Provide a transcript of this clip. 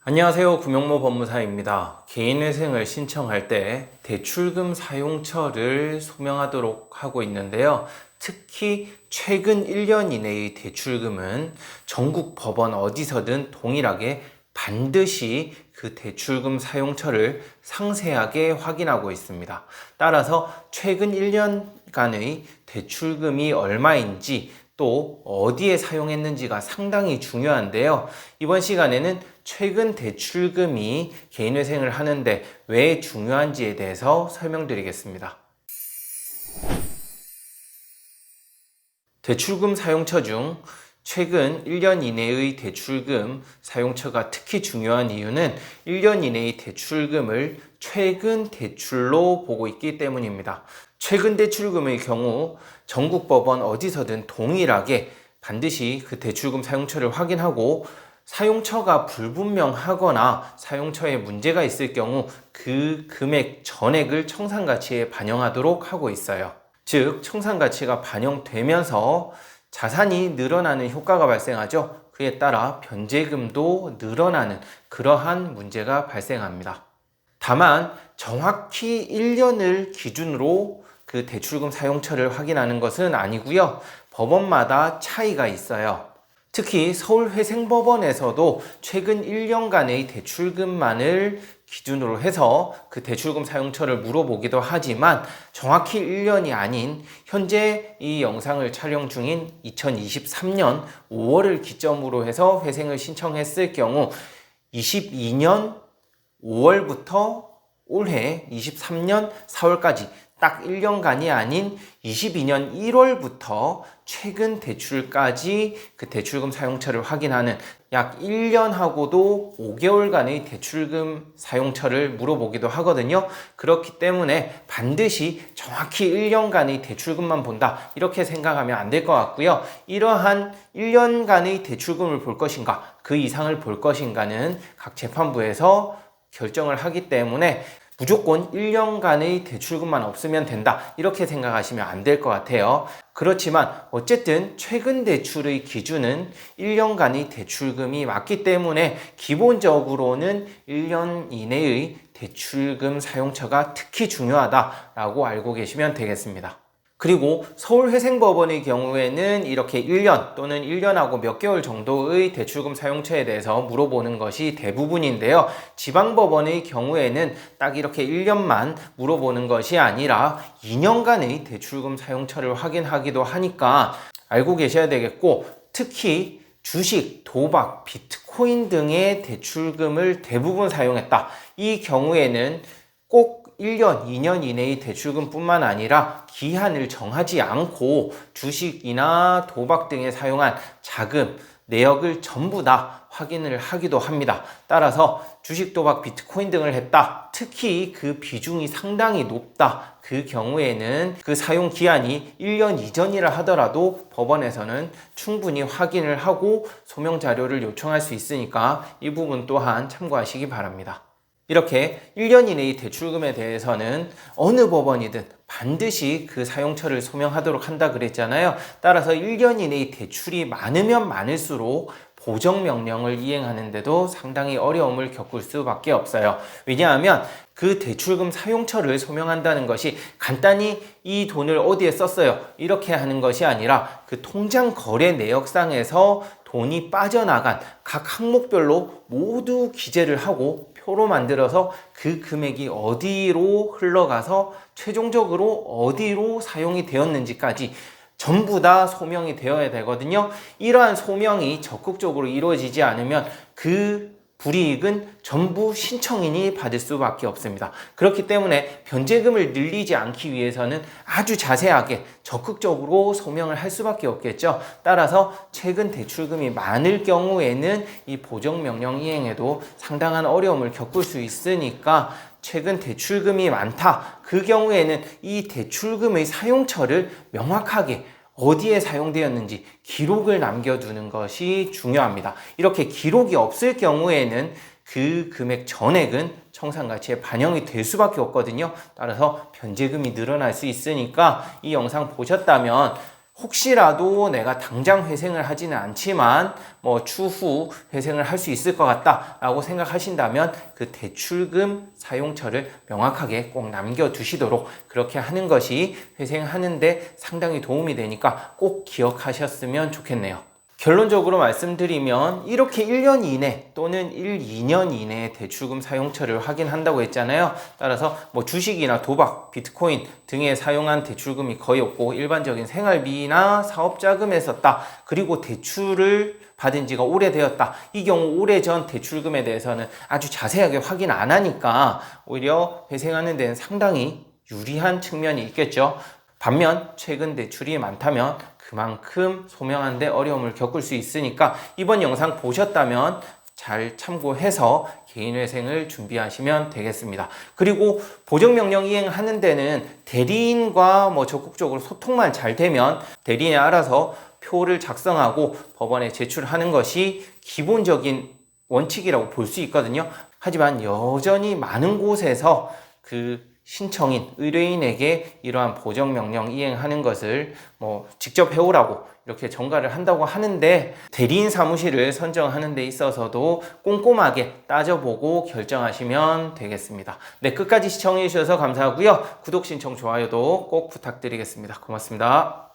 안녕하세요. 구명모 법무사입니다. 개인회생을 신청할 때 대출금 사용처를 소명하도록 하고 있는데요. 특히 최근 1년 이내의 대출금은 전국 법원 어디서든 동일하게 반드시 그 대출금 사용처를 상세하게 확인하고 있습니다. 따라서 최근 1년간의 대출금이 얼마인지 또 어디에 사용했는지가 상당히 중요한데요. 이번 시간에는 최근 대출금이 개인회생을 하는데 왜 중요한지에 대해서 설명드리겠습니다. 대출금 사용처 중 최근 1년 이내의 대출금 사용처가 특히 중요한 이유는 1년 이내의 대출금을 최근 대출로 보고 있기 때문입니다. 최근 대출금의 경우 전국 법원 어디서든 동일하게 반드시 그 대출금 사용처를 확인하고 사용처가 불분명하거나 사용처에 문제가 있을 경우 그 금액 전액을 청산가치에 반영하도록 하고 있어요. 즉, 청산가치가 반영되면서 자산이 늘어나는 효과가 발생하죠. 그에 따라 변제금도 늘어나는 그러한 문제가 발생합니다. 다만 정확히 1년을 기준으로 그 대출금 사용처를 확인하는 것은 아니고요. 법원마다 차이가 있어요. 특히 서울회생법원에서도 최근 1년간의 대출금만을 기준으로 해서 그 대출금 사용처를 물어보기도 하지만 정확히 1년이 아닌 현재 이 영상을 촬영 중인 2023년 5월을 기점으로 해서 회생을 신청했을 경우 22년 5월부터 올해 23년 4월까지 딱 1년간이 아닌 22년 1월부터 최근 대출까지 그 대출금 사용처를 확인하는 약 1년하고도 5개월간의 대출금 사용처를 물어보기도 하거든요. 그렇기 때문에 반드시 정확히 1년간의 대출금만 본다 이렇게 생각하면 안 될 것 같고요. 이러한 1년간의 대출금을 볼 것인가 그 이상을 볼 것인가는 각 재판부에서 결정을 하기 때문에 무조건 1년간의 대출금만 없으면 된다 이렇게 생각하시면 안 될 것 같아요. 그렇지만 어쨌든 최근 대출의 기준은 1년간의 대출금이 맞기 때문에 기본적으로는 1년 이내의 대출금 사용처가 특히 중요하다라고 알고 계시면 되겠습니다. 그리고 서울회생법원의 경우에는 이렇게 1년 또는 1년하고 몇 개월 정도의 대출금 사용처에 대해서 물어보는 것이 대부분인데요. 지방법원의 경우에는 딱 이렇게 1년만 물어보는 것이 아니라 2년간의 대출금 사용처를 확인하기도 하니까 알고 계셔야 되겠고, 특히 주식, 도박, 비트코인 등의 대출금을 대부분 사용했다. 이 경우에는 꼭 1년, 2년 이내의 대출금뿐만 아니라 기한을 정하지 않고 주식이나 도박 등에 사용한 자금, 내역을 전부 다 확인을 하기도 합니다. 따라서 주식, 도박, 비트코인 등을 했다. 특히 그 비중이 상당히 높다. 그 경우에는 그 사용 기한이 1년 이전이라 하더라도 법원에서는 충분히 확인을 하고 소명 자료를 요청할 수 있으니까 이 부분 또한 참고하시기 바랍니다. 이렇게 1년 이내의 대출금에 대해서는 어느 법원이든 반드시 그 사용처를 소명하도록 한다 그랬잖아요. 따라서 1년 이내의 대출이 많으면 많을수록 보정명령을 이행하는데도 상당히 어려움을 겪을 수밖에 없어요. 왜냐하면 그 대출금 사용처를 소명한다는 것이 간단히 이 돈을 어디에 썼어요 이렇게 하는 것이 아니라 그 통장 거래 내역상에서 돈이 빠져나간 각 항목별로 모두 기재를 하고 표로 만들어서 그 금액이 어디로 흘러가서 최종적으로 어디로 사용이 되었는지까지 전부 다 소명이 되어야 되거든요. 이러한 소명이 적극적으로 이루어지지 않으면 그 불이익은 전부 신청인이 받을 수밖에 없습니다. 그렇기 때문에 변제금을 늘리지 않기 위해서는 아주 자세하게 적극적으로 소명을 할 수밖에 없겠죠. 따라서 최근 대출금이 많을 경우에는 이 보정명령 이행에도 상당한 어려움을 겪을 수 있으니까 최근 대출금이 많다. 그 경우에는 이 대출금의 사용처를 명확하게 어디에 사용되었는지 기록을 남겨두는 것이 중요합니다. 이렇게 기록이 없을 경우에는 그 금액 전액은 청산가치에 반영이 될 수밖에 없거든요. 따라서 변제금이 늘어날 수 있으니까 이 영상 보셨다면 혹시라도 내가 당장 회생을 하지는 않지만 뭐 추후 회생을 할 수 있을 것 같다 라고 생각하신다면 그 대출금 사용처를 명확하게 꼭 남겨두시도록 그렇게 하는 것이 회생하는데 상당히 도움이 되니까 꼭 기억하셨으면 좋겠네요. 결론적으로 말씀드리면 이렇게 1년 이내 또는 1, 2년 이내에 대출금 사용처를 확인한다고 했잖아요. 따라서 뭐 주식이나 도박, 비트코인 등에 사용한 대출금이 거의 없고 일반적인 생활비나 사업자금에 썼다. 그리고 대출을 받은 지가 오래되었다. 이 경우 오래전 대출금에 대해서는 아주 자세하게 확인 안 하니까 오히려 회생하는 데는 상당히 유리한 측면이 있겠죠. 반면 최근 대출이 많다면 그만큼 소명하는데 어려움을 겪을 수 있으니까 이번 영상 보셨다면 잘 참고해서 개인회생을 준비하시면 되겠습니다. 그리고 보정명령 이행하는 데는 대리인과 뭐 적극적으로 소통만 잘 되면 대리인이 알아서 표를 작성하고 법원에 제출하는 것이 기본적인 원칙이라고 볼 수 있거든요. 하지만 여전히 많은 곳에서 그 신청인, 의뢰인에게 이러한 보정명령 이행하는 것을 뭐 직접 해오라고 이렇게 전가를 한다고 하는데 대리인 사무실을 선정하는 데 있어서도 꼼꼼하게 따져보고 결정하시면 되겠습니다. 네, 끝까지 시청해 주셔서 감사하고요. 구독, 신청, 좋아요도 꼭 부탁드리겠습니다. 고맙습니다.